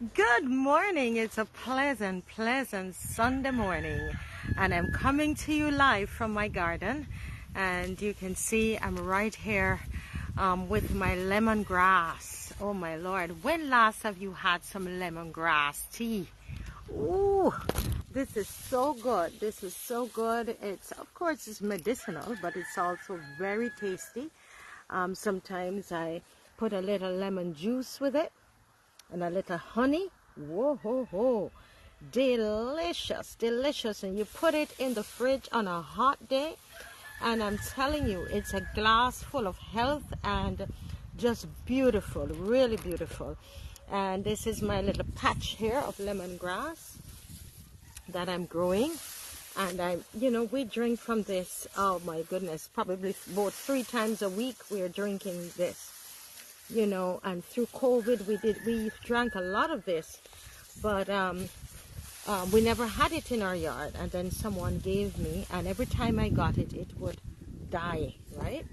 Good morning. It's a pleasant Sunday morning, and I'm coming to you live from my garden. And you can see I'm right here with my lemongrass. Oh my Lord, when last have you had some lemongrass tea? Ooh, this is so good. This is so good. It's, of course, it's medicinal, but it's also very tasty. Sometimes I put a little lemon juice with it and a little honey. Whoa, ho, ho. Delicious, delicious. And you put it in the fridge on a hot day, and I'm telling you, it's a glass full of health and just beautiful, really beautiful. And this is my little patch here of lemongrass that I'm growing. And we drink from this, oh my goodness, probably about 3 times a week we're drinking this. And through COVID we drank a lot of this, but we never had it in our yard. And then someone gave me, and every time I got it, it would die, right?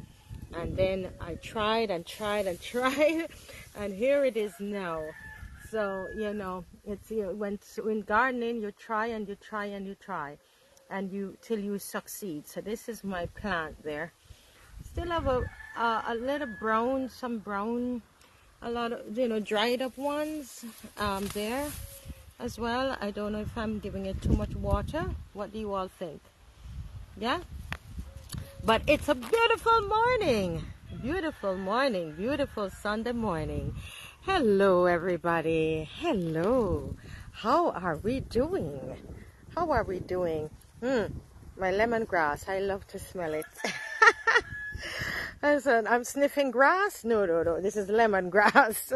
And then I tried and tried and tried, and here it is now. So it's when gardening, you try and you try and you try, and till you succeed. So this is my plant there. Still have a little brown, some brown, a lot of dried up ones there as well. I don't know if I'm giving it too much water. What do you all think? Yeah, but it's a beautiful morning, beautiful Sunday morning. Hello everybody. Hello, how are we doing? My lemongrass, I love to smell it. I said, I'm sniffing grass. No, this is lemongrass.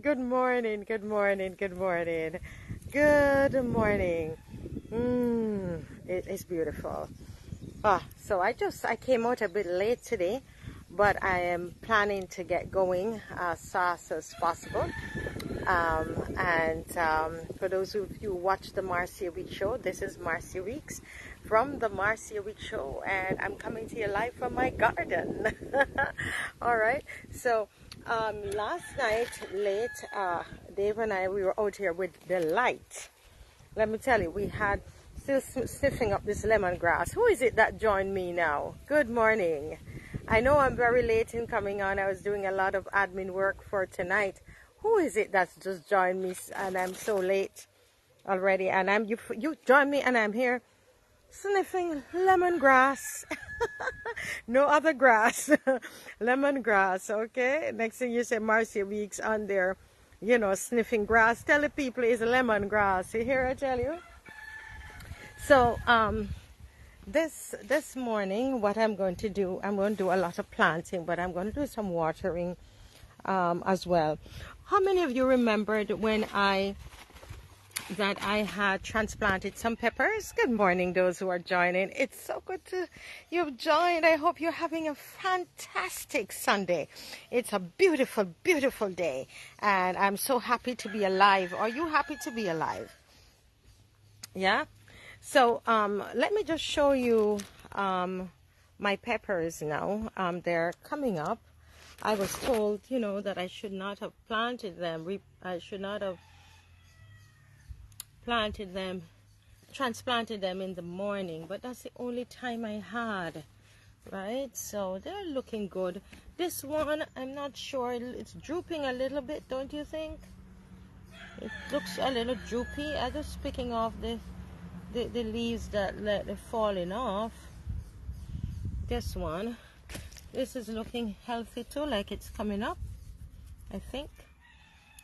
Good morning. It is beautiful. So I came out a bit late today, but I am planning to get going as fast as possible. For those of you who watch the Marcia Week Show, this is Marcia Weeks from the Marcia Week Show, and I'm coming to you live from my garden. All right. So last night late, Dave and I, we were out here with the light. Let me tell you, we had still sniffing up this lemongrass. Who is it that joined me now? Good morning. I know I'm very late in coming on. I was doing a lot of admin work for tonight. Who is it that's just joined me, and I'm so late already? And you joined me, and I'm here sniffing lemongrass. No other grass. Lemongrass. Okay, next thing you say Marcia Weeks on there, sniffing grass. Tell the people it's lemongrass. You hear I tell you? So this morning, what I'm going to do, I'm going to do a lot of planting, but I'm going to do some watering as well. How many of you remembered when I had transplanted some peppers? Good morning, those who are joining. It's so good to you've joined. I hope you're having a fantastic Sunday. It's a beautiful day, and I'm so happy to be alive. Are you happy to be alive? Yeah. So let me just show you my peppers now. They're coming up. I was told, that I should not have planted them. I should not have transplanted them in the morning, but that's the only time I had, right? So they're looking good. This one, I'm not sure. It's drooping a little bit, don't you think? It looks a little droopy. I'm just picking off the leaves that they're falling off. This one. This is looking healthy too, like it's coming up, I think.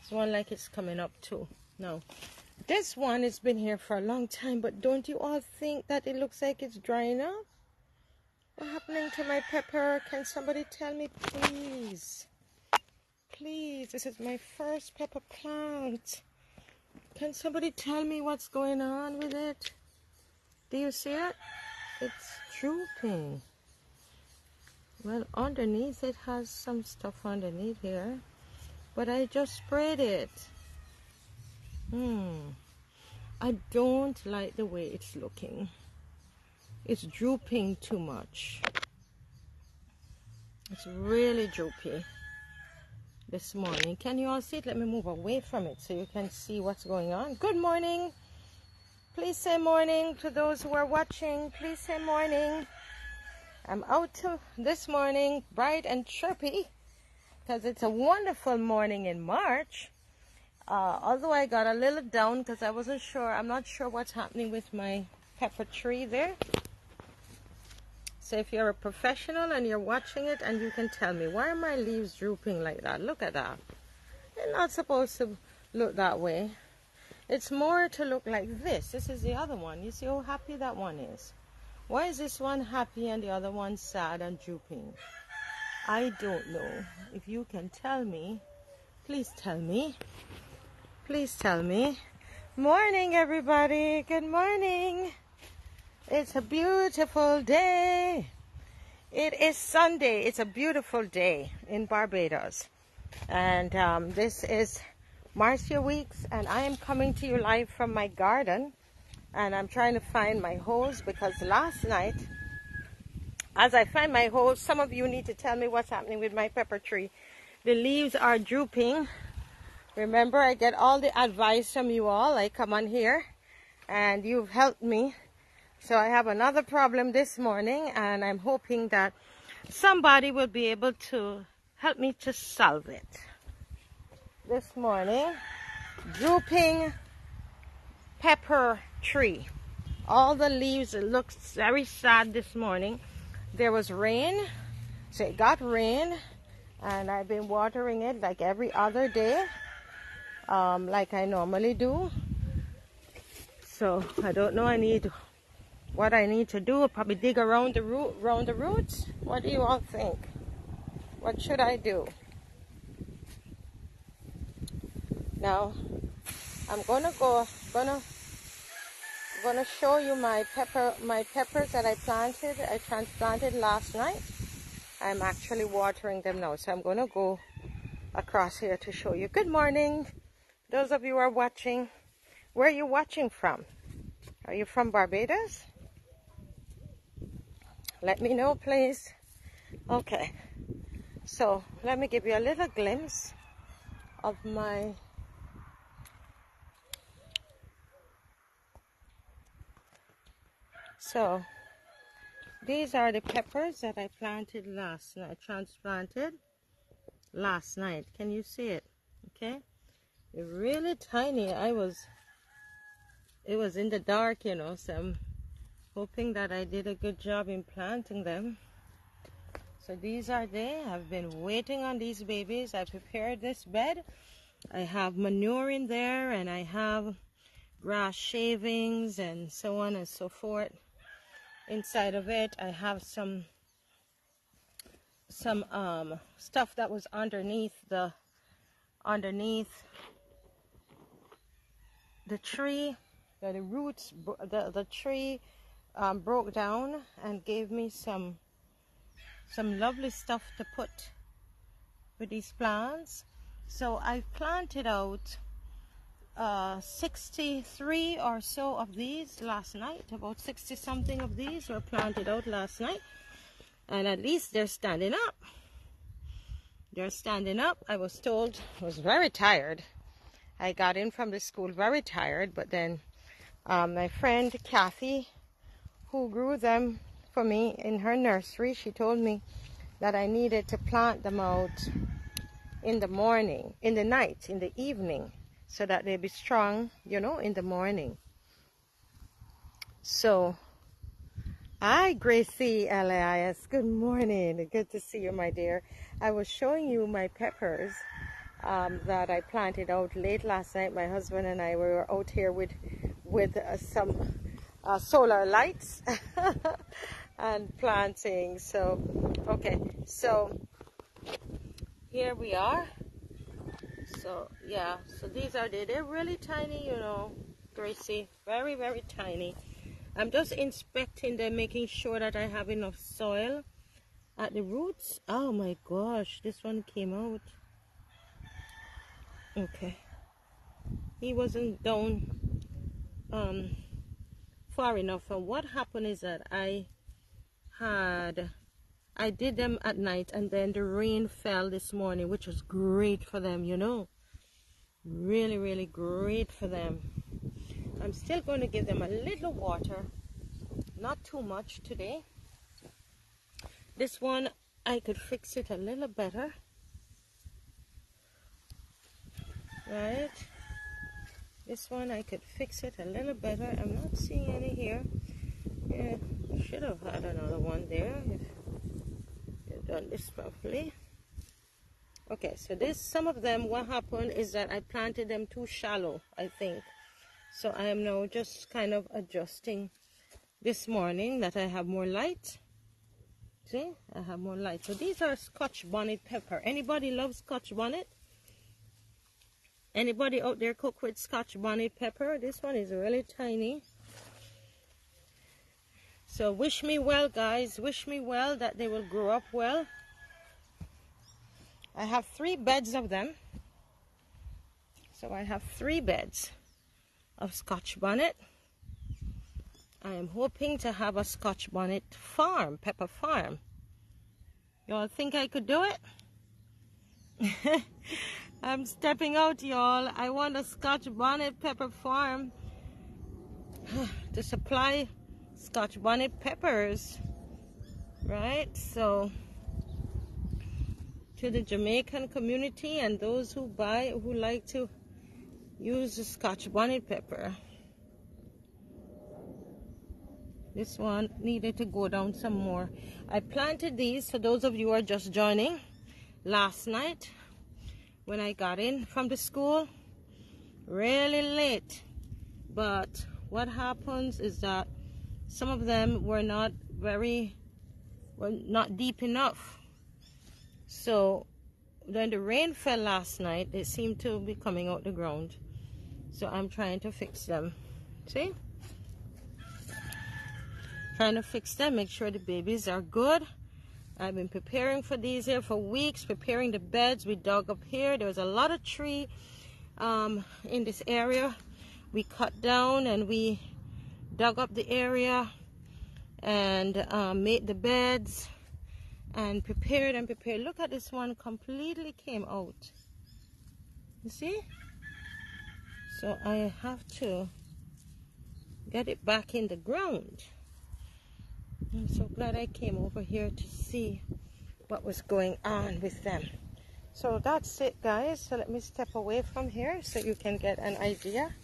This one like it's coming up too. No. This one has been here for a long time, but don't you all think that it looks like it's drying up? What's happening to my pepper? Can somebody tell me, please? Please, this is my first pepper plant. Can somebody tell me what's going on with it? Do you see it? It's drooping. Well, underneath it has some stuff underneath here, but I just sprayed it. I don't like the way it's looking. It's drooping too much. It's really droopy. this morning. Can you all see it? Let me move away from it so you can see what's going on. Good morning. Please say morning to those who are watching. Please say morning. I'm out this morning bright and chirpy because it's a wonderful morning in March. Although I got a little down because I wasn't sure. I'm not sure what's happening with my pepper tree there. So if you're a professional and you're watching it and you can tell me, why are my leaves drooping like that? Look at that. They're not supposed to look that way. It's more to look like this. This is the other one. You see how happy that one is? Why is this one happy and the other one sad and drooping? I don't know. If you can tell me, please tell me. Please tell me. Morning, everybody. Good morning. It's a beautiful day. It is Sunday. It's a beautiful day in Barbados. And this is Marcia Weeks, and I am coming to you live from my garden. And I'm trying to find my hose because last night, as I find my hose, some of you need to tell me what's happening with my pepper tree. The leaves are drooping. Remember, I get all the advice from you all. I come on here and you've helped me. So I have another problem this morning, and I'm hoping that somebody will be able to help me to solve it. This morning, drooping pepper tree. All the leaves look very sad this morning. There was rain, so it got rain, and I've been watering it like every other day, like I normally do. So I don't know. What I need to do, probably dig around the roots. What do you all think? What should I do? Now, I'm gonna show you my peppers that I transplanted last night. I'm actually watering them now, so I'm gonna go across here to show you. Good morning, those of you who are watching. Where are you watching from? Are you from Barbados? Let me know, please. Okay, so let me give you a little glimpse of my so these are the peppers that I planted last night, transplanted last night. Can you see it? Okay, they're really tiny. It was in the dark, you know, so I'm hoping that I did a good job in planting them. So these are they. I've been waiting on these babies. I prepared this bed. I have manure in there, and I have grass shavings and so on and so forth inside of it. I have some stuff that was underneath the tree. The roots, the tree broke down and gave me some lovely stuff to put with these plants. So I planted out 63 or so of these last night. About 60 something of these were planted out last night, and at least they're standing up. They're standing up. I was told, I was very tired. I got in from the school very tired, but then my friend Kathy, who grew them for me in her nursery, she told me that I needed to plant them out in the morning, in the night, in the evening, so that they'd be strong, you know, in the morning. So, hi Gracie Elias, good morning. Good to see you, my dear. I was showing you my peppers that I planted out late last night. My husband and I were out here with some solar lights and planting. So okay, so here we are. So yeah, so these are they're really tiny, you know, Gracie, very, very tiny. I'm just inspecting them, making sure that I have enough soil at the roots. Oh my gosh, this one came out. Okay, he wasn't down far enough. And what happened is that I had I did them at night, and then the rain fell this morning, which was great for them, you know. Really, really great for them. I'm still going to give them a little water, not too much today. This one, I could fix it a little better. Right? This one, I could fix it a little better. I'm not seeing any here. Yeah, should have had another one there if you've done this properly. Okay, so this, some of them, what happened is that I planted them too shallow, I think. So I am now just kind of adjusting this morning that I have more light. See, I have more light. So these are Scotch bonnet pepper. Anybody loves Scotch bonnet? Anybody out there cook with Scotch bonnet pepper? This one is really tiny. So wish me well, guys. Wish me well that they will grow up well. I have 3 beds of them. So I have 3 beds of Scotch bonnet. I am hoping to have a Scotch bonnet farm, pepper farm. Y'all think I could do it? I'm stepping out, y'all. I want a Scotch bonnet pepper farm to supply Scotch bonnet peppers, right? So to the Jamaican community and those who like to use the Scotch bonnet pepper. This one needed to go down some more. I planted these, for those of you who are just joining, last night when I got in from the school, really late. But what happens is that some of them were not deep enough. So when the rain fell last night, they seemed to be coming out the ground. So I'm trying to fix them. See? Trying to fix them, make sure the babies are good. I've been preparing for these here for weeks, preparing the beds. We dug up here. There was a lot of tree in this area. We cut down and we dug up the area and made the beds and prepared and prepared. Look at this one, completely came out. You see? So I have to get it back in the ground. I'm so glad I came over here to see what was going on with them. So that's it, guys. So let me step away from here so you can get an idea.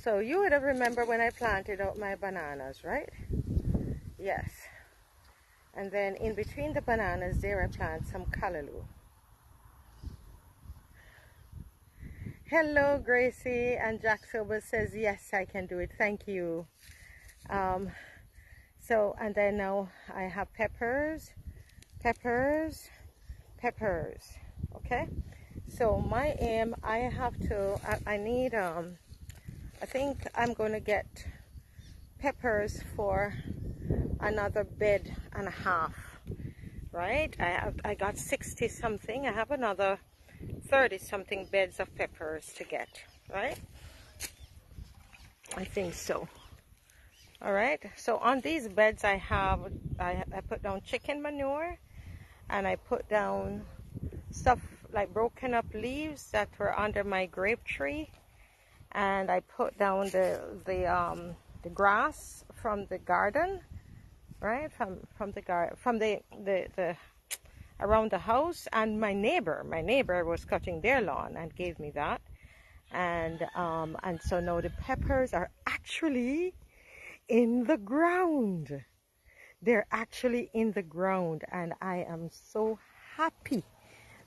So you would have remembered when I planted out my bananas, right? Yes. And then in between the bananas there I plant some callaloo. Hello, Gracie. And Jack Silver says, yes, I can do it. Thank you. So, and then now I have peppers, okay? So my aim, I need, I think I'm going to get peppers for another bed and a half, right? I got 60 something. I have another 30 something beds of peppers to get, right? I think so. All right, so on these beds I put down chicken manure, and I put down stuff like broken up leaves that were under my grape tree, and I put down the grass from the garden, right, from the around the house. And my neighbor was cutting their lawn and gave me that, and so now the peppers are actually in the ground. They're actually in the ground, and I am so happy.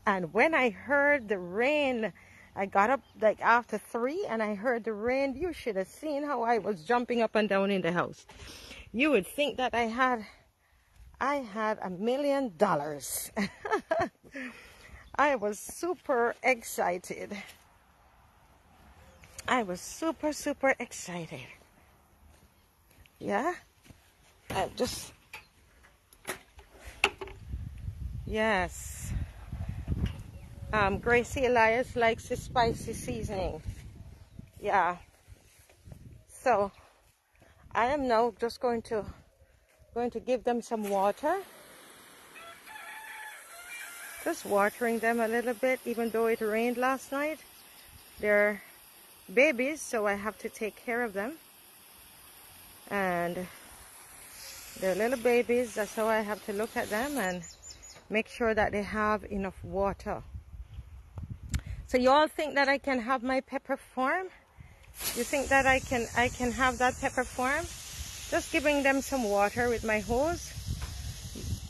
And when I heard the rain, I got up like after 3 and I heard the rain. You should have seen how I was jumping up and down in the house. You would think that I had $1 million. I was super excited. I was super excited. Yeah, yes. Gracie Elias likes the spicy seasoning. Yeah. So I am now just going to going to give them some water. Just watering them a little bit, even though it rained last night. They're babies, so I have to take care of them. And they're little babies, that's how I have to look at them and make sure that they have enough water. So you all think that I can have my pepper farm? You think that I can have that pepper farm? Just giving them some water with my hose.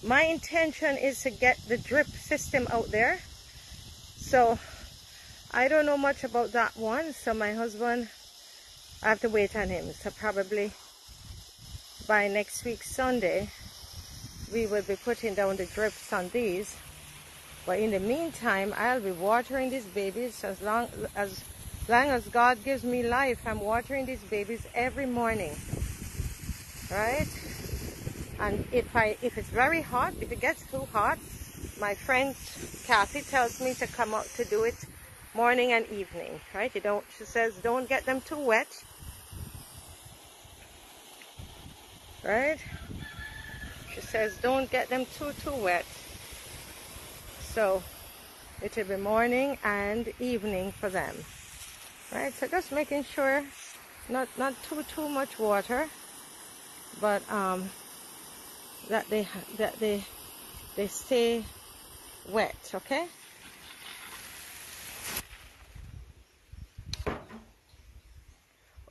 My intention is to get the drip system out there. So I don't know much about that one. So my husband, I have to wait on him. So probably by next week Sunday, we will be putting down the drips on these. But in the meantime, I'll be watering these babies as long as God gives me life. I'm watering these babies every morning, right? And if it's very hot, if it gets too hot, my friend Kathy tells me to come out to do it morning and evening, right? She says don't get them too wet, right? She says don't get them too wet. So it will be morning and evening for them, right? So just making sure not too much water, but that they stay wet, okay?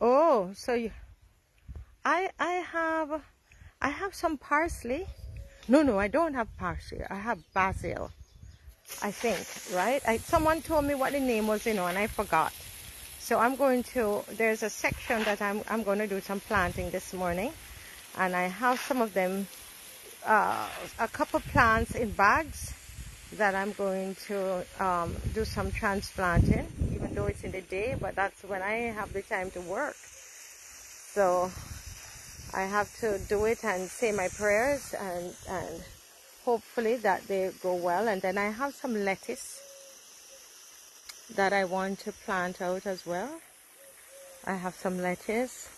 Oh, so I have some parsley. No, I don't have parsley. I have basil, I think, right? Someone told me what the name was, and I forgot. So there's a section that I'm going to do some planting this morning, and I have some of them, a couple plants in bags that I'm going to do some transplanting, even though it's in the day, but that's when I have the time to work. So I have to do it and say my prayers and hopefully that they go well. And then I have some lettuce that I want to plant out as well. I have some lettuce,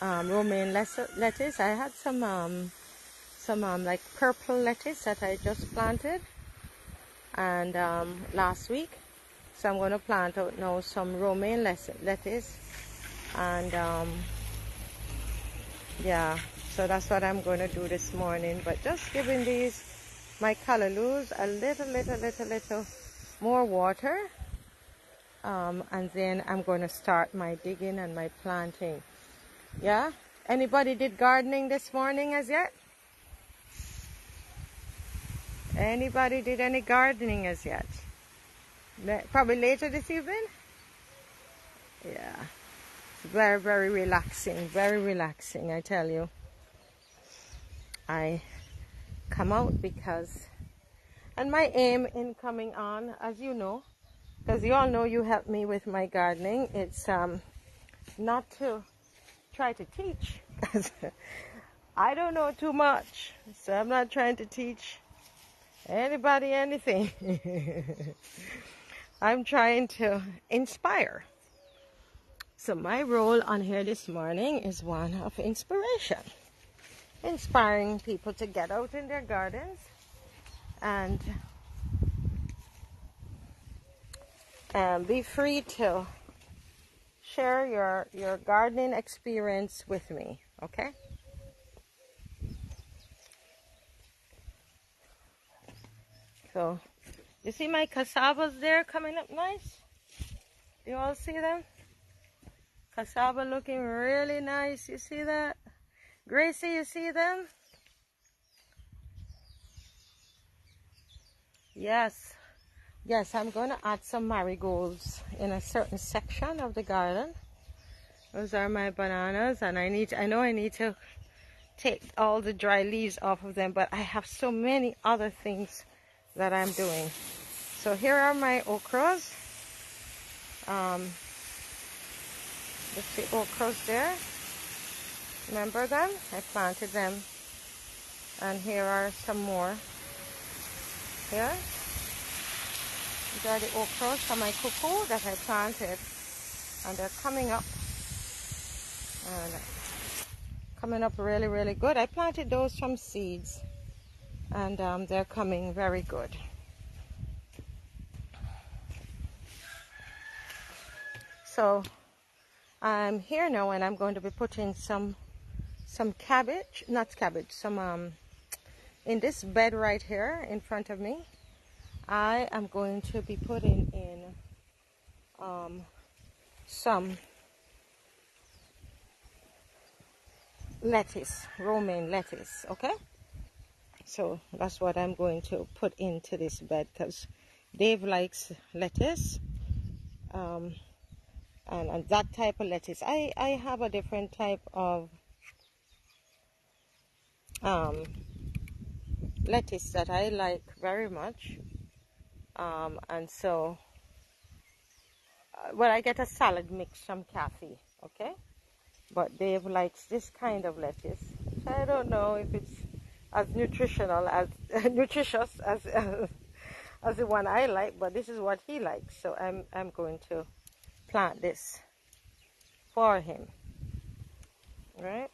romaine lettuce. I had some like purple lettuce that I just planted and last week. So I'm going to plant out now some romaine lettuce and yeah, so that's what I'm going to do this morning. But just giving these my callalus a little more water, and then I'm going to start my digging and my planting. Yeah, anybody did gardening this morning as yet? Anybody did any gardening as yet? Probably later this evening. Yeah, it's very relaxing, I tell you. I come out because, and my aim in coming on, as you know, because you all know you help me with my gardening, it's not to try to teach. I don't know too much, so I'm not trying to teach anybody anything. I'm trying to inspire. So my role on here this morning is one of inspiration. Inspiring people to get out in their gardens and be free to share your gardening experience with me, okay? So, you see my cassavas there coming up nice? You all see them? Cassava looking really nice, you see that? Gracie, you see them? Yes, I'm going to add some marigolds in a certain section of the garden. Those are my bananas, and I know I need to take all the dry leaves off of them, but I have so many other things that I'm doing. So here are my okras. Just the okras there. Remember them? I planted them. And here are some more. Here. These are the okras from my cuckoo that I planted. And they're coming up. And coming up really, really good. I planted those from seeds, and they're coming very good. So I'm here now, and I'm going to be putting some cabbage, not cabbage, some in this bed right here in front of me. I am going to be putting in some lettuce, romaine lettuce, okay? So that's what I'm going to put into this bed, because Dave likes lettuce, and that type of lettuce. I have a different type of lettuce that I like very much, and so well, I get a salad mix from Kathy, okay? But Dave likes this kind of lettuce. So I don't know if it's as nutritional as nutritious as the one I like, but this is what he likes. So I'm going to plant this for him, right?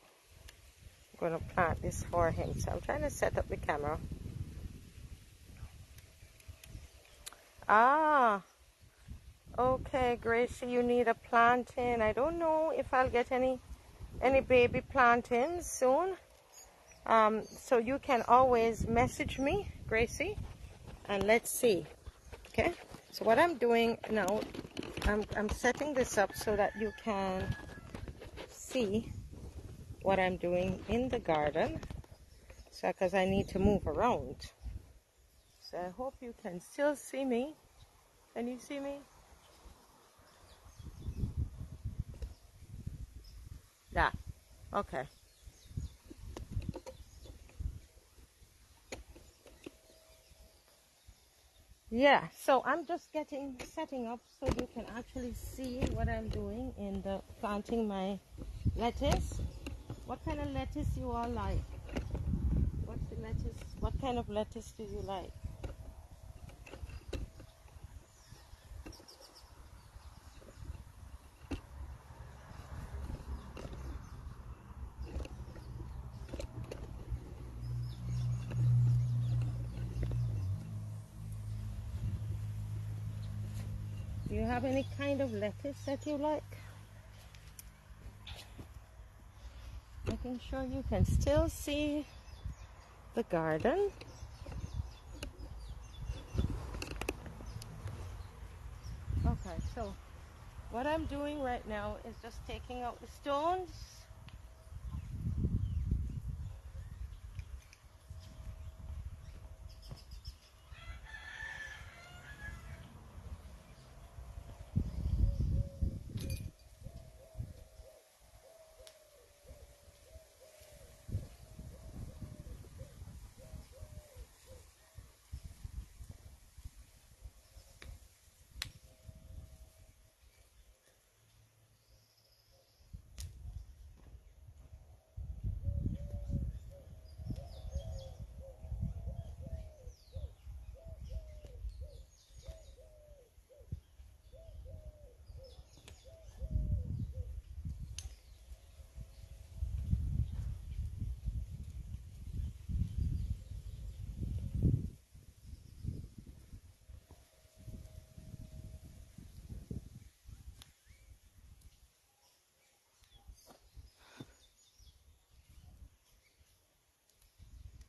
I'm going to plant this for him. So I'm trying to set up the camera. Ah, okay, Gracie, you need a planting. I don't know if I'll get any baby plantings soon. So you can always message me, Gracie, and let's see. Okay, so what I'm doing now, I'm setting this up so that you can see what I'm doing in the garden. So because I need to move around, so I hope you can still see me. Can you see me? Yeah, okay. Yeah, so I'm just setting up so you can actually see what I'm doing in the planting my lettuce. What kind of lettuce you all like? What's the lettuce? What kind of lettuce do you like? Do you have any kind of lettuce that you like? Making sure you can still see the garden. Okay, so what I'm doing right now is just taking out the stones.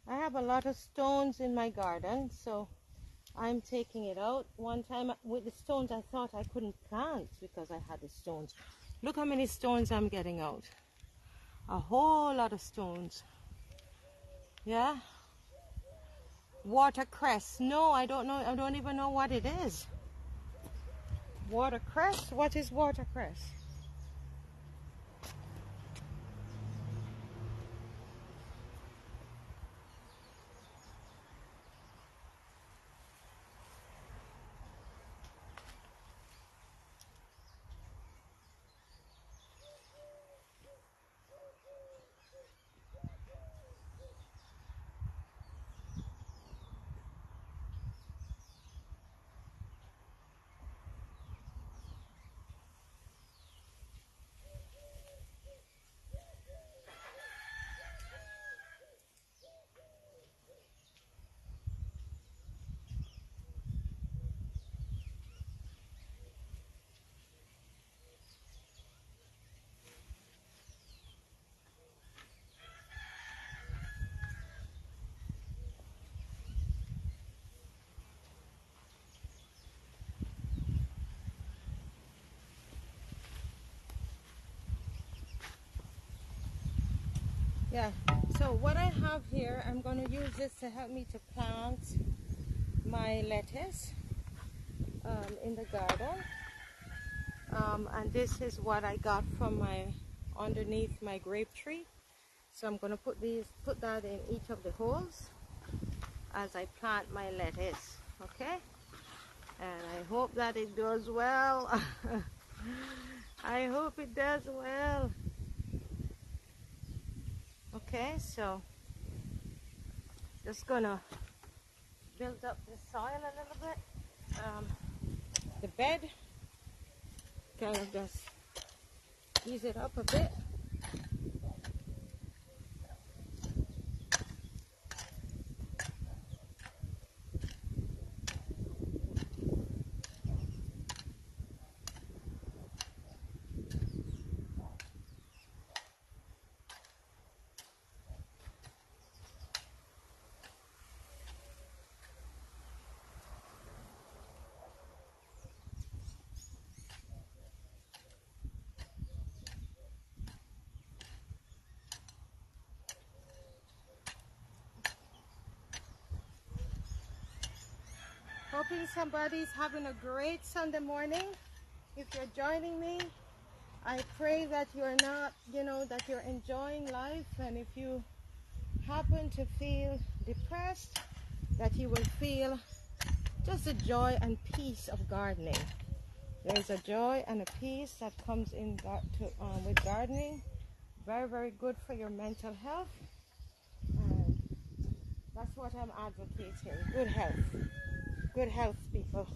I have a lot of stones in my garden, so I'm taking it out. One time with the stones, I thought I couldn't plant because I had the stones. Look how many stones I'm getting out. A whole lot of stones. Yeah? Watercress. No, I don't know. I don't even know what it is. Watercress? What is watercress? Yeah, so what I have here, I'm going to use this to help me to plant my lettuce in the garden. And this is what I got from underneath my grape tree. So I'm going to put that in each of the holes as I plant my lettuce, okay? And I hope that it does well. I hope it does well. Okay, so just gonna build up the soil a little bit. The bed, kind of just ease it up a bit. Hoping somebody's having a great Sunday morning. If you're joining me, I pray that you're not, that you're enjoying life. And if you happen to feel depressed, that you will feel just the joy and peace of gardening. There's a joy and a peace that comes with gardening. Very, very good for your mental health. And that's what I'm advocating. Good health. Good health, people.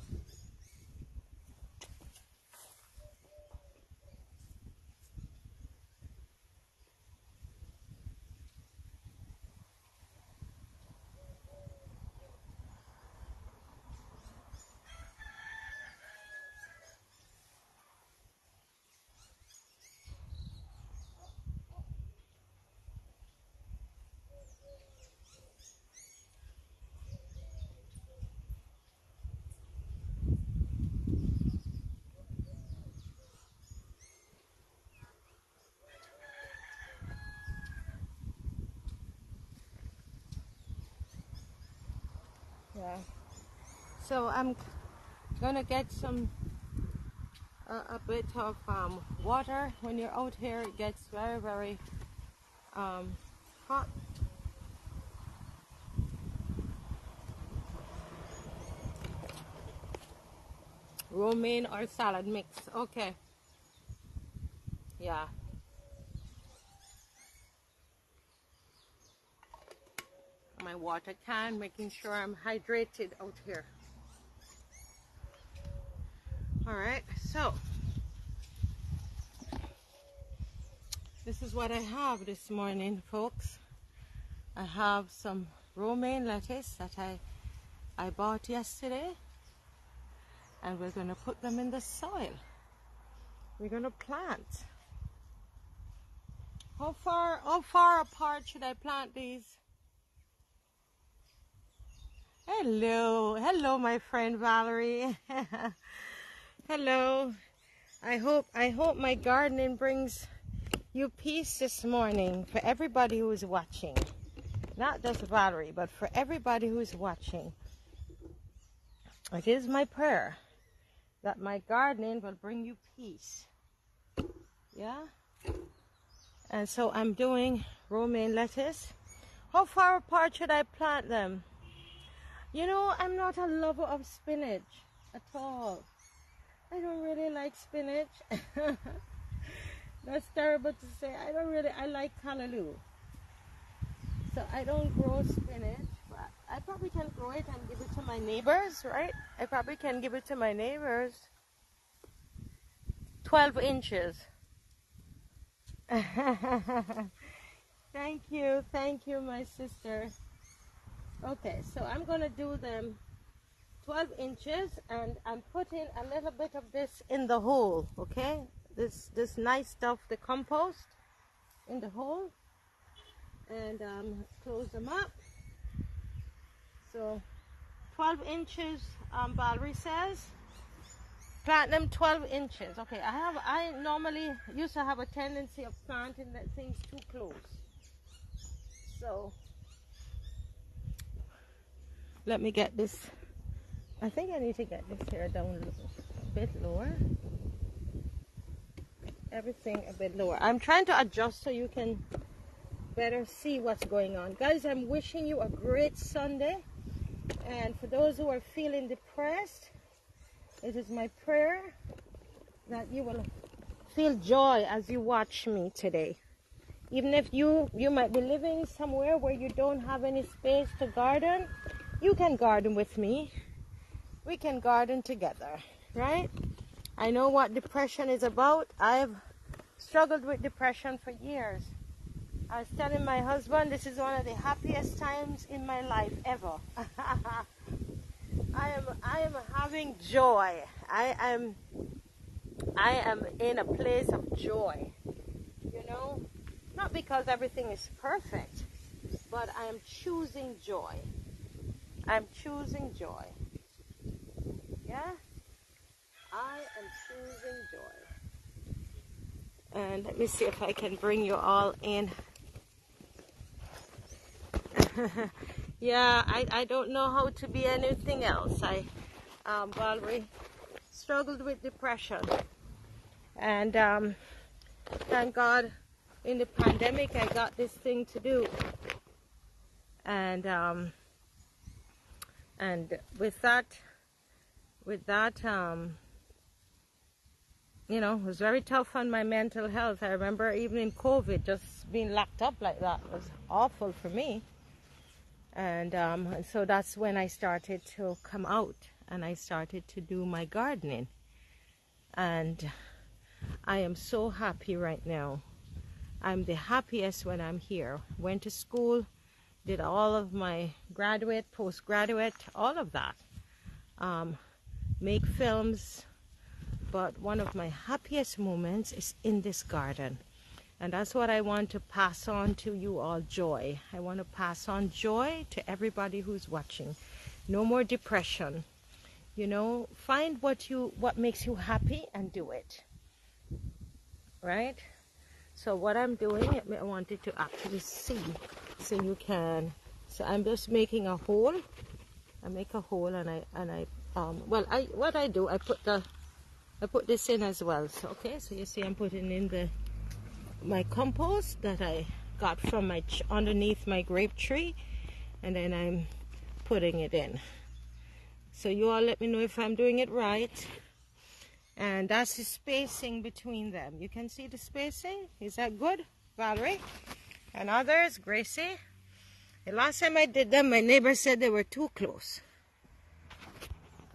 Yeah. So I'm gonna get a bit of water. When you're out here, it gets very, very hot. Romaine or salad mix. Okay. Yeah. My water can, making sure I'm hydrated out here. All right, so this is what I have this morning, folks. I have some romaine lettuce that I bought yesterday, and we're going to put them in the soil. We're going to plant. How far apart should I plant these? Hello, my friend Valerie. Hello. I hope my gardening brings you peace this morning for everybody who is watching. Not just Valerie, but for everybody who is watching. It is my prayer that my gardening will bring you peace. Yeah? And so I'm doing romaine lettuce. How far apart should I plant them? I'm not a lover of spinach at all. I don't really like spinach. That's terrible to say. I like callaloo. So I don't grow spinach, but I probably can grow it and give it to my neighbors, right? I probably can give it to my neighbors. 12 inches. Thank you, my sister. Okay, so I'm gonna do them 12 inches, and I'm putting a little bit of this in the hole, okay? This nice stuff, the compost, in the hole, and close them up. So 12 inches, Valerie says. Plant them 12 inches. Okay, I normally used to have a tendency of planting that things too close. So let me get this. I think I need to get this here down a bit lower. Everything a bit lower. I'm trying to adjust so you can better see what's going on. Guys, I'm wishing you a great Sunday. And for those who are feeling depressed, it is my prayer that you will feel joy as you watch me today. Even if you might be living somewhere where you don't have any space to garden, you can garden with me. We can garden together, right? I know what depression is about. I've struggled with depression for years. I was telling my husband this is one of the happiest times in my life ever. I am having joy. I am in a place of joy. You know, not because everything is perfect, but I am choosing joy. I'm choosing joy. Yeah? I am choosing joy. And let me see if I can bring you all in. Yeah, I don't know how to be anything else. Valerie, struggled with depression. And thank God in the pandemic I got this thing to do. And with that, you know, it was very tough on my mental health. I remember even in COVID, just being locked up like that was awful for me. And so that's when I started to come out and I started to do my gardening. And I am so happy right now. I'm the happiest when I'm here. Went to school, did all of my graduate, postgraduate, all of that. Make films. But one of my happiest moments is in this garden. And that's what I want to pass on to you all, joy. I want to pass on joy to everybody who's watching. No more depression. You know, find what makes you happy and do it. Right? So what I'm doing, I wanted to actually see so you can. So I'm just making a hole. I make a hole and I put this in as well. So okay, so you see I'm putting in my compost that I got from underneath my grape tree, and then I'm putting it in. So you all let me know if I'm doing it right. And that's the spacing between them. You can see the spacing. Is that good, Valerie? And others, Gracie. The last time I did them, my neighbor said they were too close.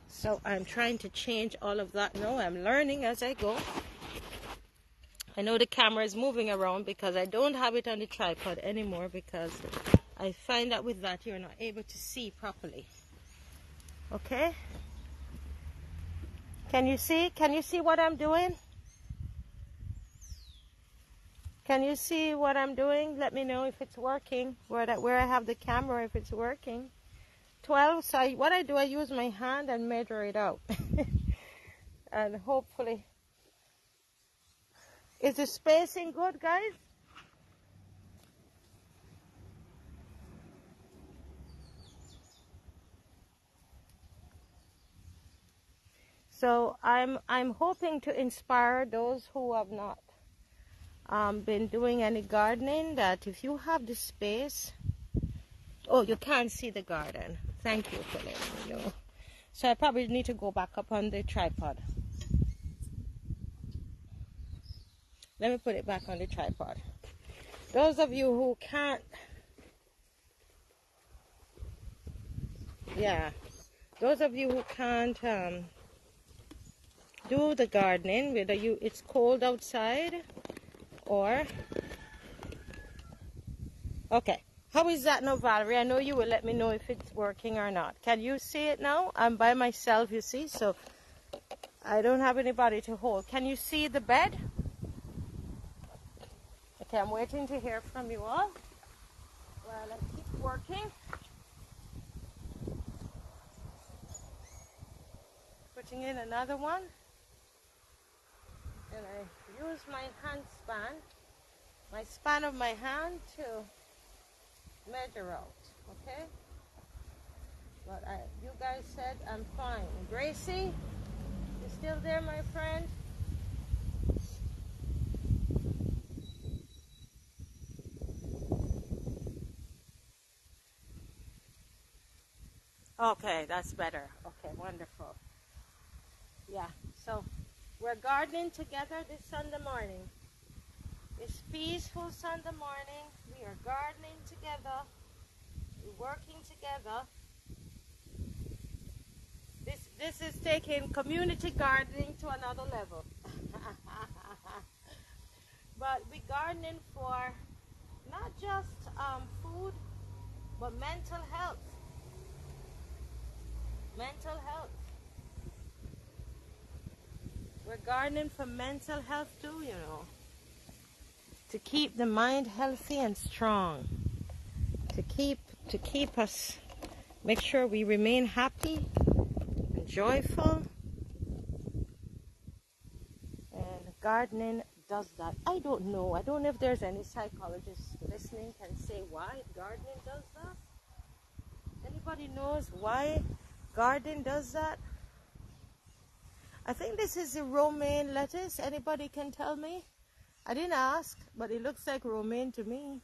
So I'm trying to change all of that now. I'm learning as I go. I know the camera is moving around because I don't have it on the tripod anymore, because I find that with that you're not able to see properly. Okay? Can you see? Can you see what I'm doing? Can you see what I'm doing? Let me know if it's working. Where I have the camera, if it's working. 12. So what I do, I use my hand and measure it out. And hopefully. Is the spacing good, guys? So I'm hoping to inspire those who have not been doing any gardening, that if you have the space. Oh, you can't see the garden. Thank you for letting me know. So I probably need to go back up on the tripod. Let me put it back on the tripod. Those of you who can't, those of you who can't do the gardening, whether it's cold outside or, okay. How is that now, Valerie? I know you will let me know if it's working or not. Can you see it now? I'm by myself, you see, so I don't have anybody to hold. Can you see the bed? Okay, I'm waiting to hear from you all while I keep working. Putting in another one. And I use my hand span, my span of my hand, to measure out, okay? But you guys said I'm fine. Gracie, you still there, my friend? Okay, that's better. Okay, wonderful. Yeah, so we're gardening together this Sunday morning. It's peaceful Sunday morning. We are gardening together. We're working together. This is taking community gardening to another level. But we're gardening for not just food, but mental health. Mental health. We're gardening for mental health too, you know. To keep the mind healthy and strong. To keep us, make sure we remain happy and joyful. And gardening does that. I don't know. I don't know if there's any psychologists listening can say why gardening does that. Anybody knows why gardening does that? I think this is a romaine lettuce. Anybody can tell me? I didn't ask, but it looks like romaine to me.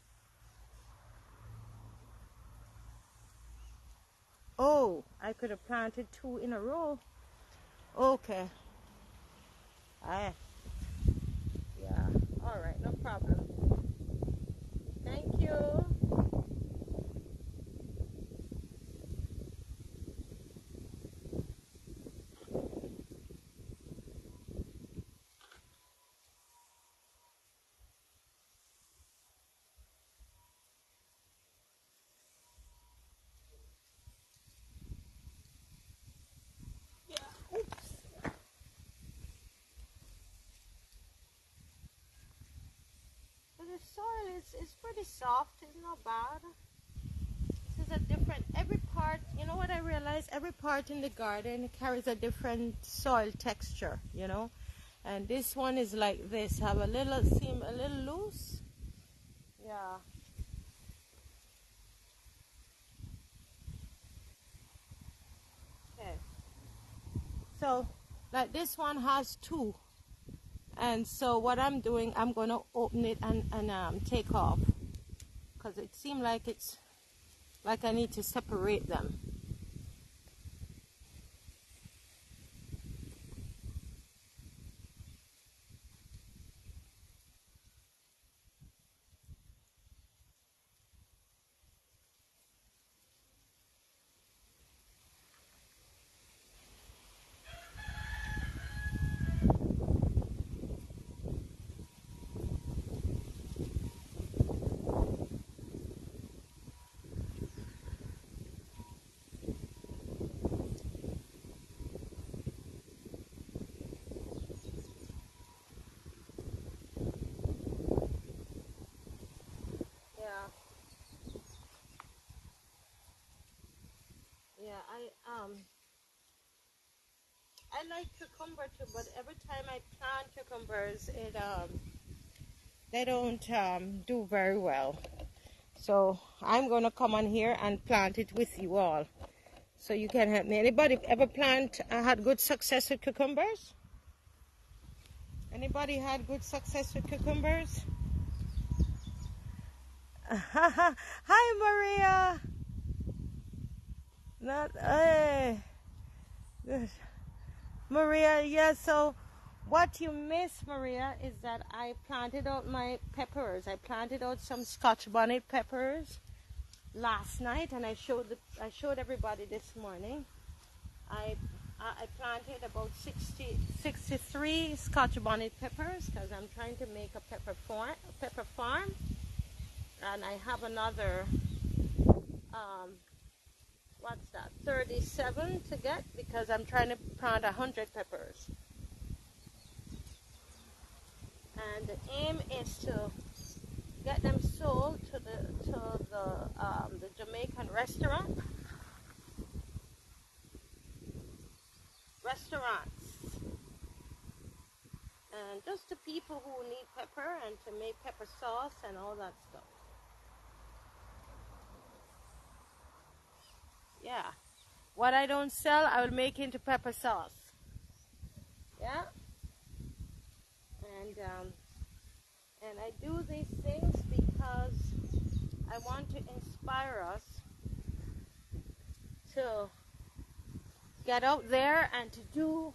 Oh, I could have planted 2 in a row. Okay. Yeah. All right, no problem. Thank you. Yeah. Oops. But the soil is pretty soft. It's not bad. This is a different, every part, you know what I realized? Every part in the garden carries a different soil texture, you know? And this one is like this, have a little, seem a little loose. Yeah. Okay. So, like this one has 2. And so what I'm doing, I'm going to open it and take off. Because it seemed like it's, like I need to separate them. Yeah. Yeah, I like cucumber too, but every time I plant cucumbers, they don't do very well. So I'm gonna come on here and plant it with you all, so you can help me. Anybody ever had good success with cucumbers? Anybody had good success with cucumbers? Hi, Maria. Not good. Maria, yeah, so what you miss, Maria, is that I planted out my peppers. I planted out some Scotch bonnet peppers last night, and I showed everybody this morning. I planted about 63 Scotch bonnet peppers because I'm trying to make a pepper farm, and I have another what's that, 37 to get, because I'm trying to plant 100 peppers. And the aim is to get them sold to the Jamaican restaurants, and just the people who need pepper and to make pepper sauce and all that stuff. Yeah. What I don't sell, I will make into pepper sauce. Yeah. And I do these things because I want to inspire us to get out there and to do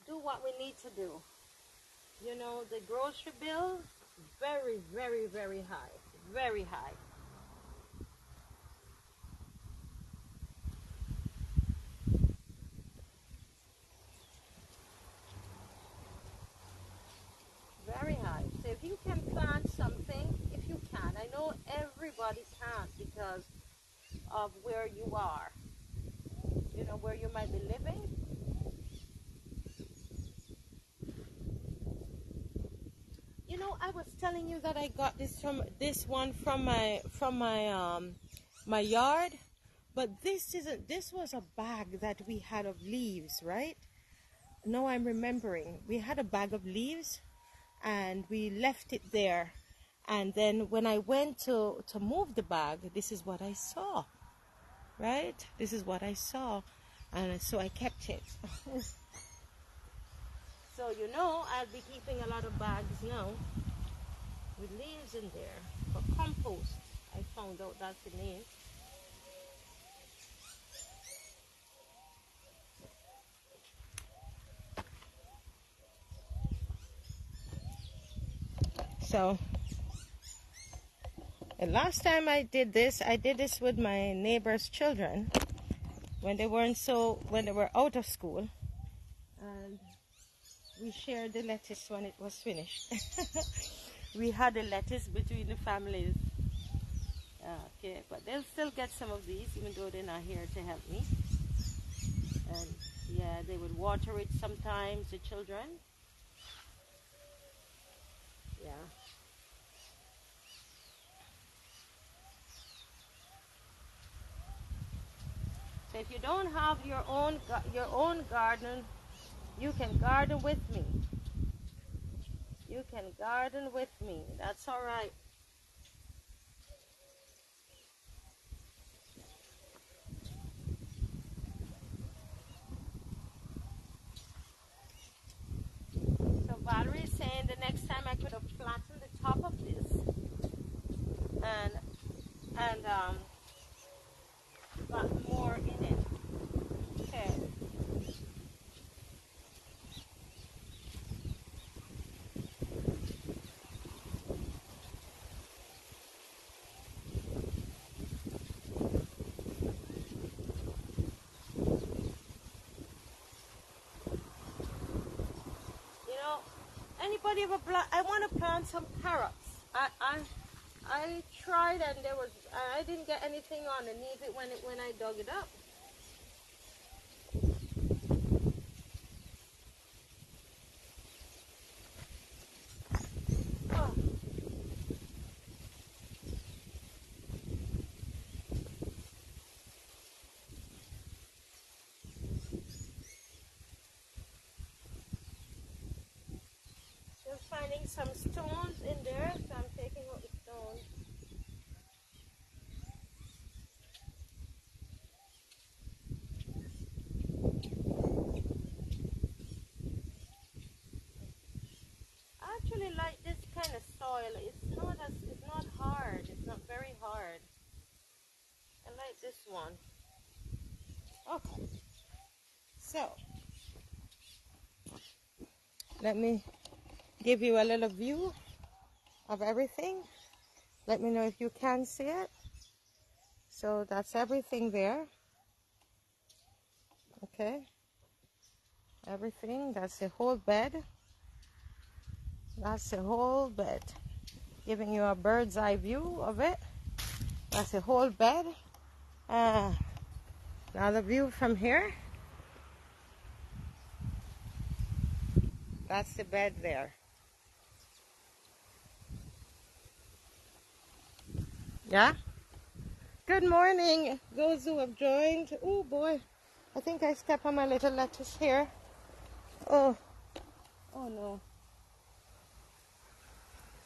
what we need to do. You know, the grocery bill, very, very, very high. Very high. Very high. So if you can plant something, if you can, I know everybody can't because of where you are, you know, where you might be living. You know, I was telling you that I got this one from my yard, but this was a bag that we had of leaves, right? No, I'm remembering. We had a bag of leaves and we left it there. And then when I went to move the bag, this is what I saw, right? This is what I saw. And so I kept it. So, you know, I'll be keeping a lot of bags now with leaves in there for compost. I found out that's the name. So, the last time I did this with my neighbor's children when they were out of school, and we shared the lettuce when it was finished. We had the lettuce between the families. Okay, but they'll still get some of these even though they're not here to help me. And yeah, they would water it sometimes, the children. Yeah. So if you don't have your own garden, you can garden with me. You can garden with me. That's all right. So Valerie is saying the next time I could have flattened the top of this and got more in it. Okay. You know, anybody ever plant? I want to plant some carrots. I tried and I didn't get anything underneath it when I dug it up. Oh. Just finding some stones in there, so I'm taking out the stones. I actually like this kind of soil. It's not hard. It's not very hard. I like this one. Okay. So let me give you a little view of everything. Let me know if you can see it. So that's everything there. Okay. Everything. That's the whole bed. That's the whole bed. Giving you a bird's eye view of it. That's the whole bed. Now the view from here. That's the bed there. Yeah? Good morning, those who have joined. Oh boy, I think I stepped on my little lettuce here. Oh no.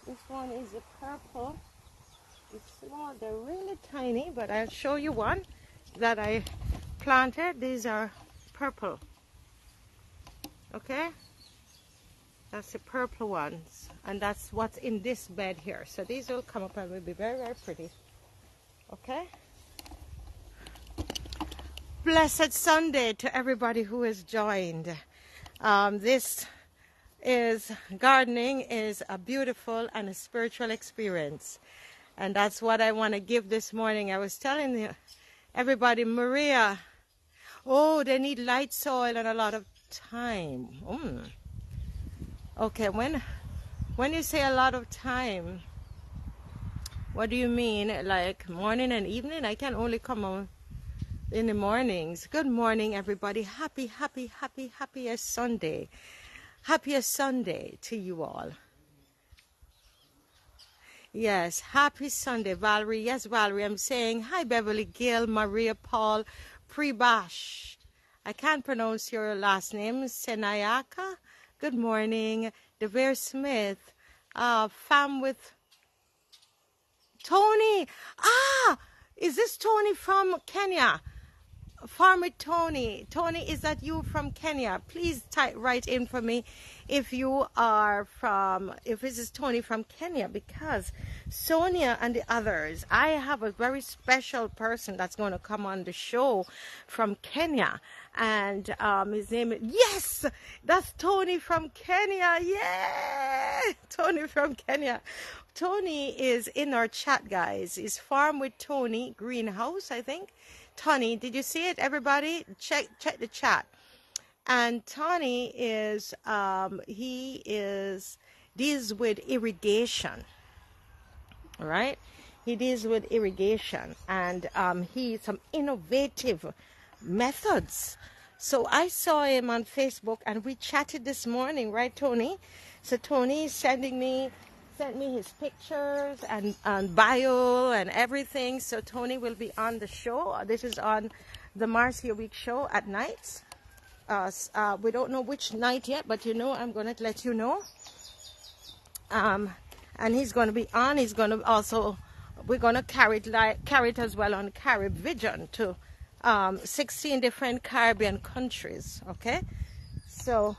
This one is a purple. It's small, they're really tiny, but I'll show you one. that I planted, these are purple. Okay? That's the purple ones. And that's what's in this bed here. So these will come up and will be very, very pretty. Okay? Blessed Sunday to everybody who has joined. This is gardening is a beautiful and a spiritual experience. And that's what I want to give this morning. I was telling everybody, Maria, oh, they need light soil and a lot of time. Okay, when you say a lot of time, what do you mean? Like morning and evening? I can only come on in the mornings. Good morning, everybody. Happiest Sunday. Happiest Sunday to you all. Yes, happy Sunday, Valerie. Yes, Valerie, I'm saying hi, Beverly, Gail, Maria, Paul, Prebash. I can't pronounce your last name. Senayaka. Good morning. Devere Smith. Fam with Tony. Is this Tony from Kenya? Farmer Tony. Tony, is that you from Kenya? Please write in for me if you are from, if this is Tony from Kenya, because Sonia and the others, I have a very special person that's going to come on the show from Kenya. And his name is, yes, that's Tony from Kenya. Yeah, Tony from Kenya. Tony is in our chat, guys. It's Farm with Tony Greenhouse, I think. Tony, did you see it, everybody? Check the chat. And Tony is, he deals with irrigation, all right? He deals with irrigation, and some innovative methods. So I saw him on Facebook, and we chatted this morning, right, Tony? So Tony sent me his pictures and bio and everything. So Tony will be on the show. This is on the Marcia Week show at night. We don't know which night yet, but I'm going to let you know. And he's going to be on. He's going to also, we're going to carry it as well on Carib Vision to 16 different Caribbean countries. Okay, so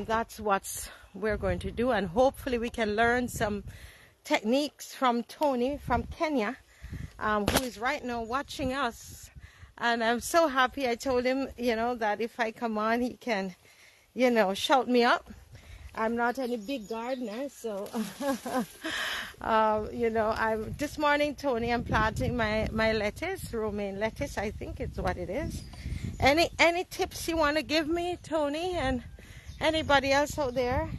that's what we're going to do, and hopefully we can learn some techniques from Tony from Kenya, who is right now watching us. And I'm so happy. I told him, that if I come on, he can, shout me up. I'm not any big gardener, so I'm this morning, Tony, I'm planting my lettuce, romaine lettuce, I think it's what it is. Any tips you want to give me, Tony, and anybody else out there?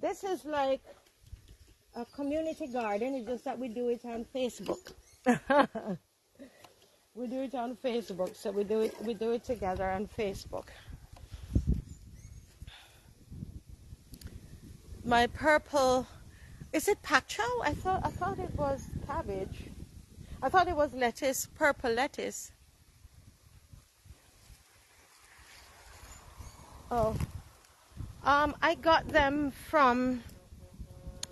This is like a community garden. It's just that we do it on Facebook. We do it on Facebook, so we do it together on Facebook. My purple, is it pak chow? I thought it was cabbage. I thought it was lettuce, purple lettuce. Oh. I got them from,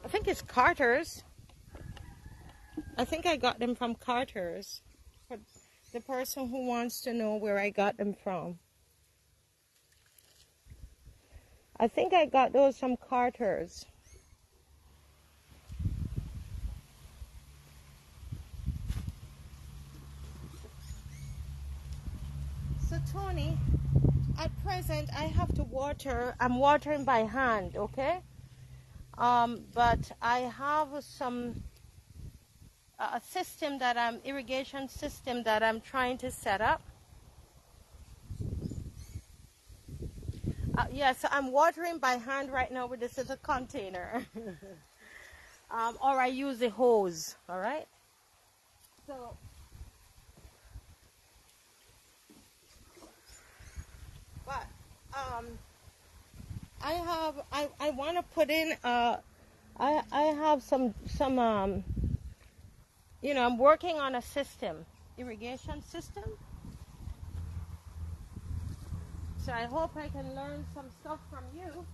I think it's Carter's. I think I got them from Carter's. For the person who wants to know where I got them from. I think I got those from Carter's. So Tony, at present I have to water. I'm watering by hand, okay? But I have a system irrigation system that I'm trying to set up. So I'm watering by hand right now with this little container. Or I use a hose, all right? So, but I want to put in I have some I'm working on a system, irrigation system. So I hope I can learn some stuff from you.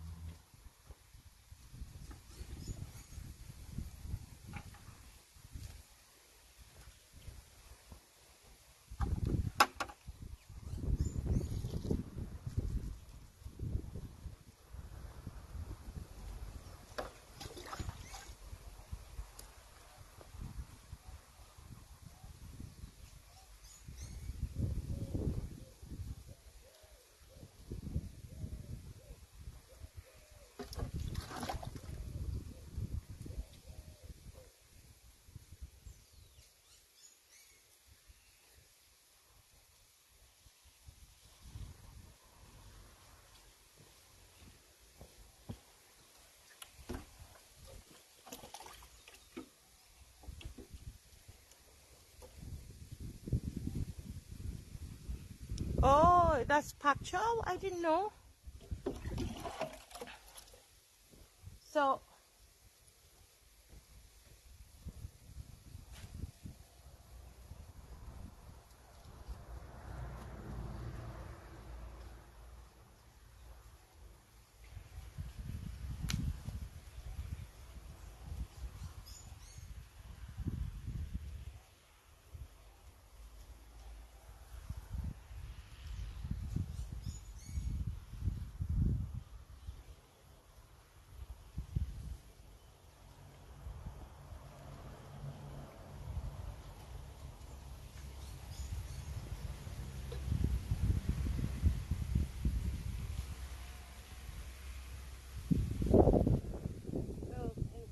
that's pak chow? I didn't know. So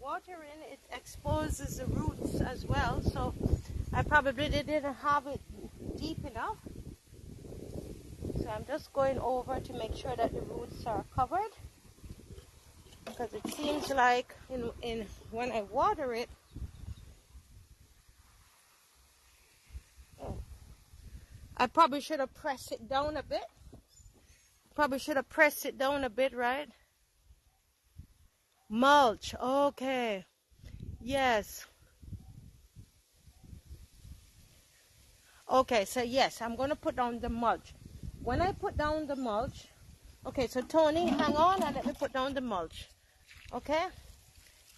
watering it exposes the roots as well, so I probably didn't have it deep enough. So I'm just going over to make sure that the roots are covered, because it seems like in when I water it, I probably should have pressed it down a bit. Probably should have pressed it down a bit, right? Mulch, okay. Yes. Okay, so yes, I'm going to put down the mulch. When I put down the mulch, okay, so Tony, hang on and let me put down the mulch. Okay?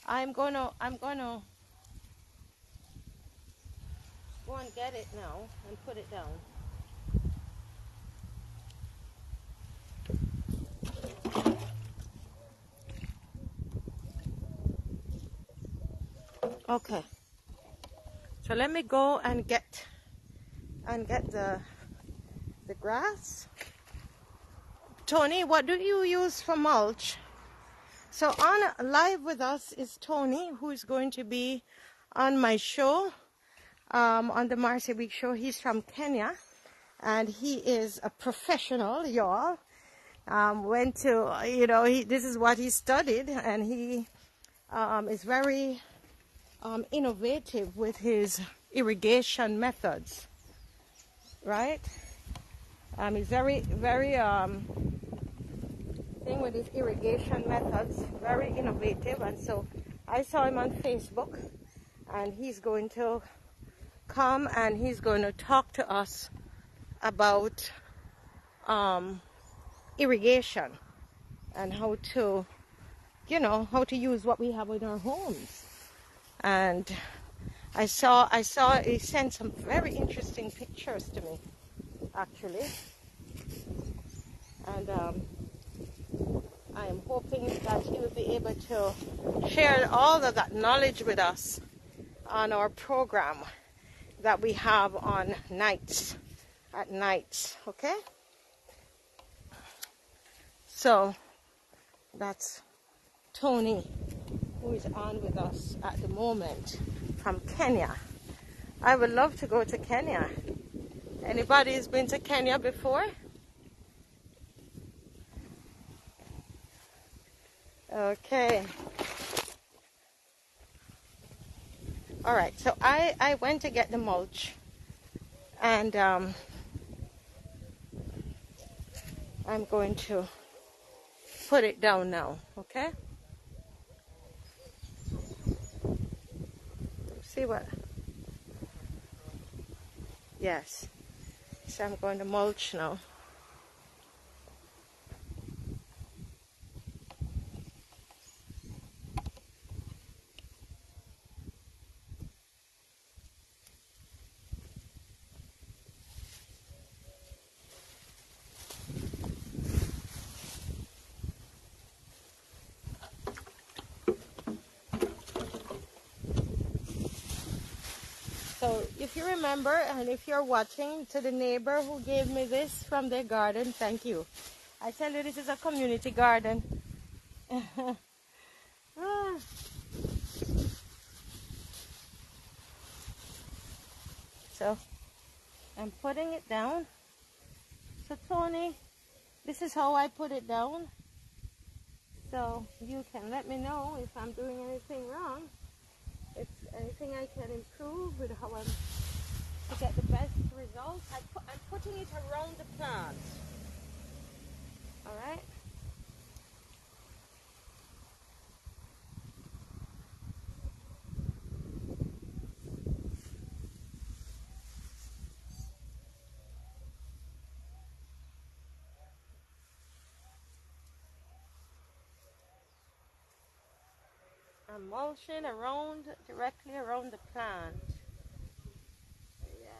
I'm gonna go and get it now and put it down. Okay. So let me go and get the grass. Tony, what do you use for mulch? So on live with us is Tony, who is going to be on my show, on the Marcy Week show. He's from Kenya, and he is a professional, y'all. Went to, this is what he studied, and he is very innovative with his irrigation methods, right? He's very thing with his irrigation methods, very innovative. And so I saw him on Facebook, and he's going to come and he's going to talk to us about irrigation and how to use what we have in our homes. And I saw he sent some very interesting pictures to me, actually, and I am hoping that he will be able to share all of that knowledge with us on our program that we have on at nights, okay? So that's Tony, who is on with us at the moment from Kenya. I would love to go to Kenya. Anybody has been to Kenya before? Okay. All right, so I went to get the mulch, and I'm going to put it down now, okay? See what? Yes. So I'm going to mulch now. So if you remember, and if you're watching, to the neighbor who gave me this from their garden, thank you. I tell you, this is a community garden. So I'm putting it down. So Tony, this is how I put it down. So you can let me know if I'm doing anything wrong. If anything I can improve with to get the best results. I'm putting it around the plants. All right. I'm mulching around, directly around the plant. Yeah.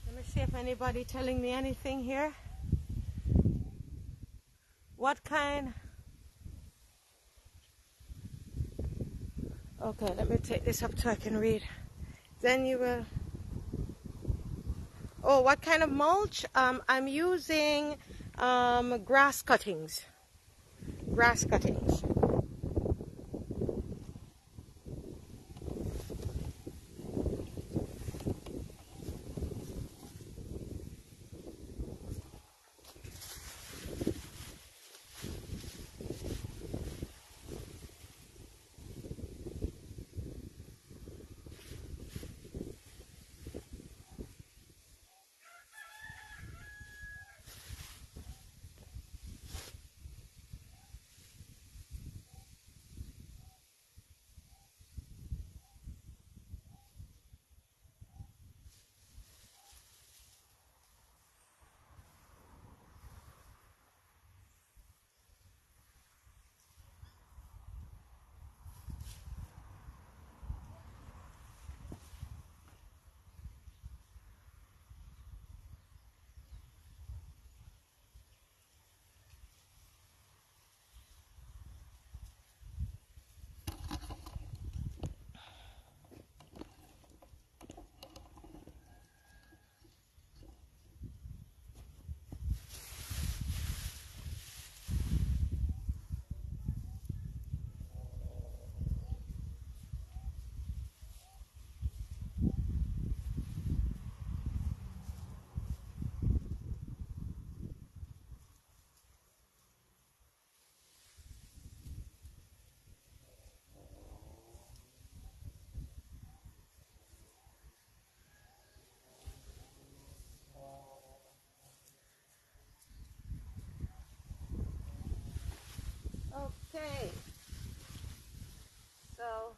Let me see if anybody telling me anything here. What kind? Okay, let me take this up so I can read. Then you will. Oh, what kind of mulch? I'm using grass cuttings. Grass cuttings. Okay. So.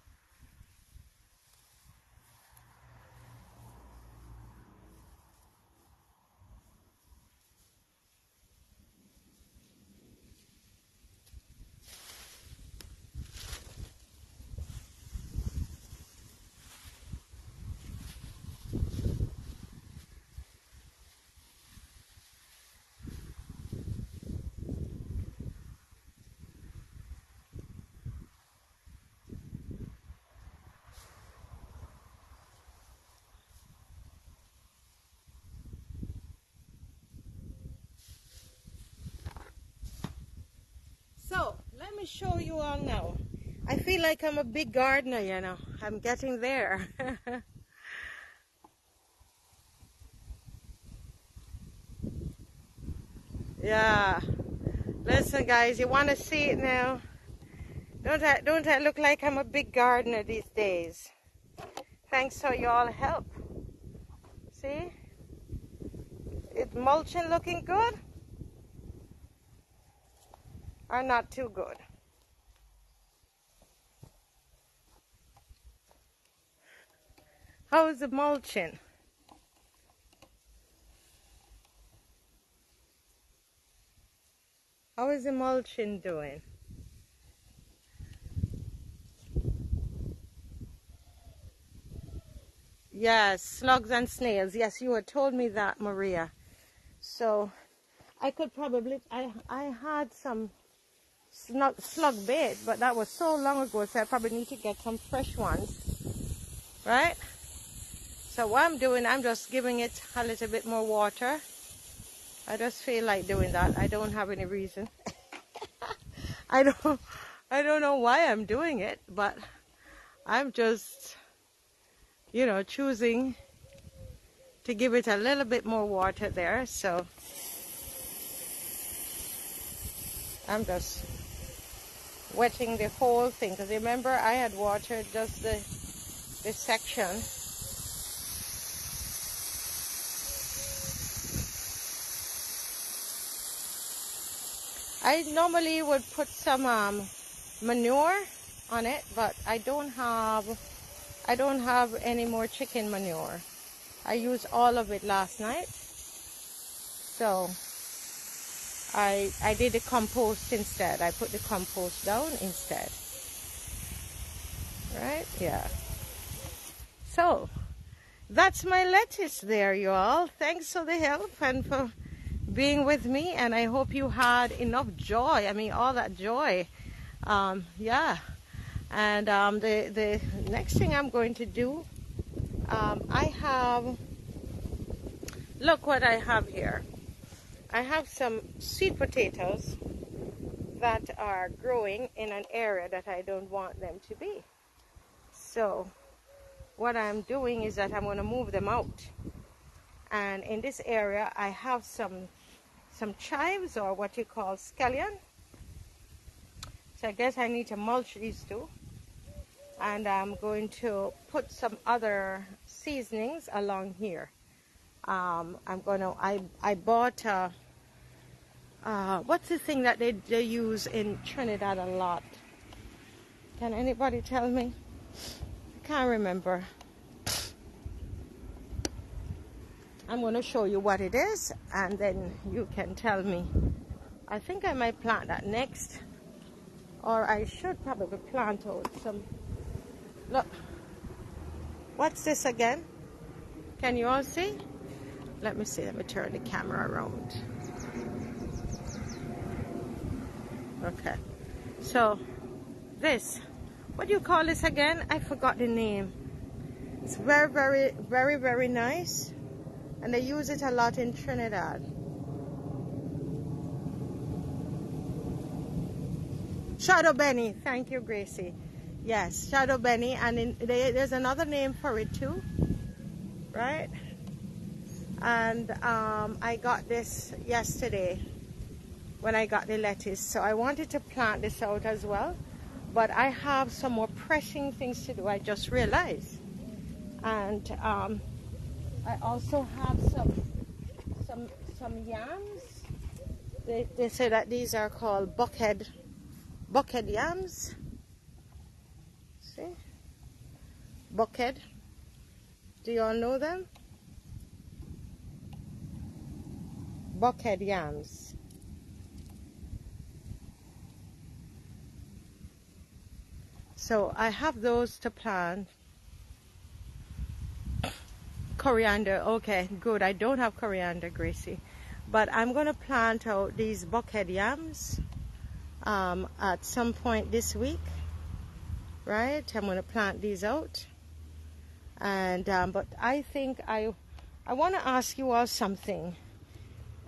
So, let me show you all now. I feel like I'm a big gardener, you know. I'm getting there. Yeah. Listen, guys, you want to see it now? Don't I look like I'm a big gardener these days? Thanks for your all help. See? Is mulching looking good? Or not too good? How is the mulching? How is the mulching doing? Yes, slugs and snails. Yes, you had told me that, Maria. So I could probably, I had some slug bait, but that was so long ago, so I probably need to get some fresh ones, right? So what I'm doing, I'm just giving it a little bit more water. I just feel like doing that. I don't have any reason. I don't, I don't know why I'm doing it, but I'm just, you know, choosing to give it a little bit more water there. So I'm just wetting the whole thing, because remember I had watered just this section. I normally would put some manure on it, but I don't have any more chicken manure. I used all of it last night, so I did the compost instead. I put the compost down instead. Right? Yeah. So that's my lettuce there, you all. Thanks for the help and for being with me, and I hope you had enough joy. I mean, all that joy. Yeah. And the next thing I'm going to do, look what I have here. I have some sweet potatoes that are growing in an area that I don't want them to be. So what I'm doing is that I'm going to move them out. And in this area, I have some chives, or what you call scallion. So I guess I need to mulch these two. And I'm going to put some other seasonings along here. I bought what's the thing that they use in Trinidad a lot? Can anybody tell me? I can't remember. I'm going to show you what it is, and then you can tell me. I think I might plant that next, or I should probably plant out some. Look, what's this again? Can you all see? Let me see. Let me turn the camera around. Okay. So this, what do you call this again? I forgot the name. It's very, very, very, very nice. And they use it a lot in Trinidad. Shadow Benny. Thank you, Gracie. Yes, Shadow Benny. And there's another name for it too. Right? And I got this yesterday when I got the lettuce. So I wanted to plant this out as well. But I have some more pressing things to do, I just realized. And I also have some yams. They say that these are called buckhead yams. See? Buckhead. Do you all know them? Buckhead yams. So I have those to plant. Coriander, okay, good. I don't have coriander, Gracie, but I'm going to plant out these buckhead yams at some point this week, right? I'm going to plant these out, and but I think I want to ask you all something.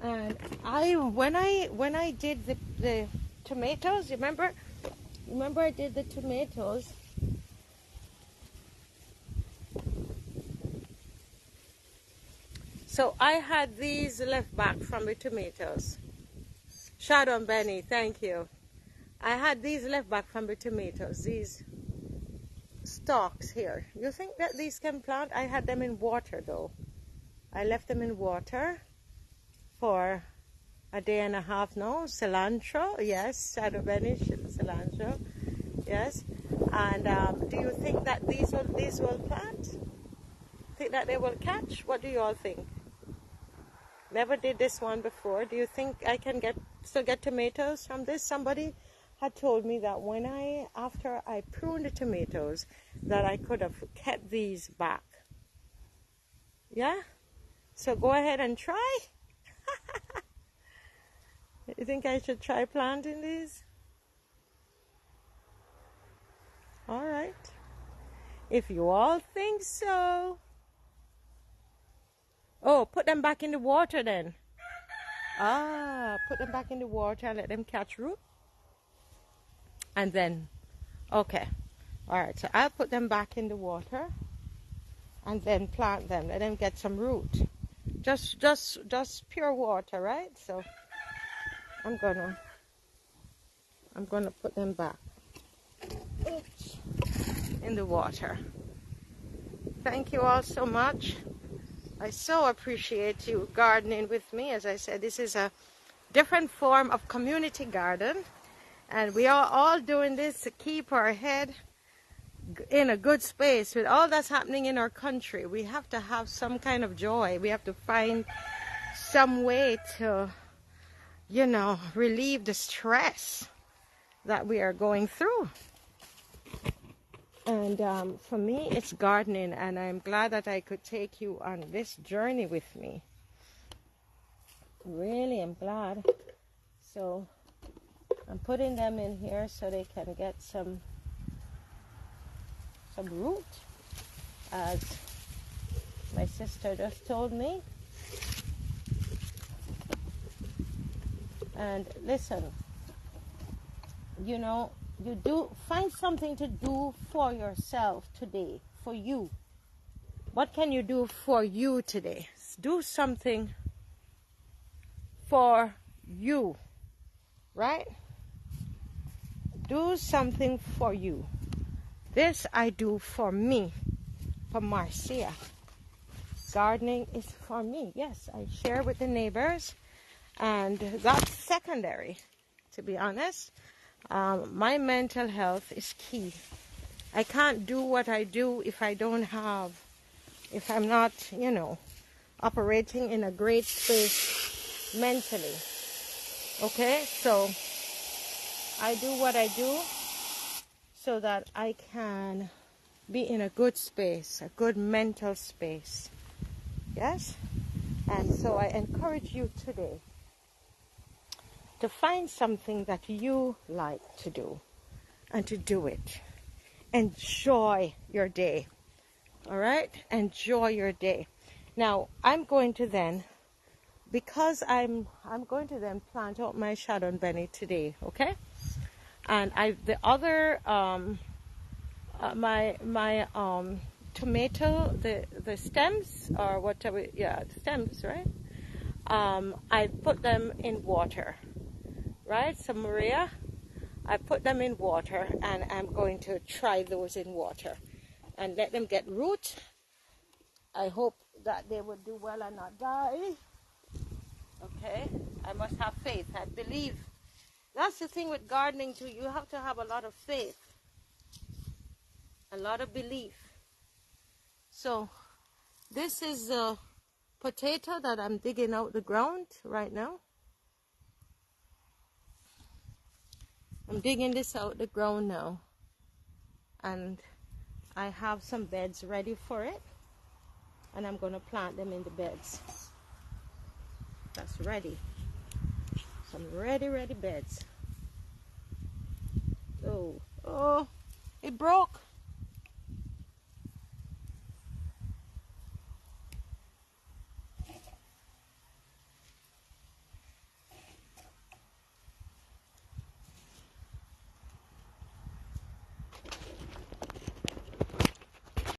And when I did the tomatoes, remember I did the tomatoes. So I had these left back from the tomatoes. Shadow and Benny, thank you. I had these left back from the tomatoes, these stalks here. You think that these can plant? I had them in water though. I left them in water for a day and a half now. Cilantro, yes, Shadow Benny, cilantro, yes. And do you think that these will plant? Think that they will catch? What do you all think? Never did this one before. Do you think I can still get tomatoes from this? Somebody had told me that after I pruned the tomatoes, that I could have kept these back. Yeah? So go ahead and try. You think I should try planting these? All right. If you all think so. Oh, put them back in the water then. Put them back in the water and let them catch root. And then, okay. All right, so I'll put them back in the water and then plant them. Let them get some root. Just pure water, right? So I'm gonna I'm going to put them back. Oops. In the water. Thank you all so much. I so appreciate you gardening with me. As I said, this is a different form of community garden, and we are all doing this to keep our head in a good space. With all that's happening in our country, we have to have some kind of joy. We have to find some way to, you know, relieve the stress that we are going through. And for me, it's gardening, and I'm glad that I could take you on this journey with me. Really, I'm glad. So I'm putting them in here so they can get some root, as my sister just told me. And listen, you know, you do find something to do for yourself today, for you. What can you do for you today? Do something for you, right? Do something for you. This I do for me, for Marcia. Gardening is for me. Yes, I share with the neighbors, and that's secondary, to be honest. My mental health is key. I can't do what I do if if I'm not, you know, operating in a great space mentally. Okay, so I do what I do so that I can be in a good space, a good mental space. Yes? And so I encourage you today to find something that you like to do and to do it. Enjoy your day. All right? Enjoy your day. Now, I'm going to then, because I'm going to then plant out my Chardonnay today, okay? And the other my tomato, the stems, or whatever, yeah, the stems, right? I put them in water, right? So Maria, I put them in water, and I'm going to try those in water and let them get root. I hope that they will do well and not die. Okay, I must have faith. I believe. That's the thing with gardening too. You have to have a lot of faith, a lot of belief. So this is the potato that I'm digging out the ground right now. I'm digging this out the ground now, and I have some beds ready for it, and I'm going to plant them in the beds. That's ready. Some ready beds. Oh, it broke.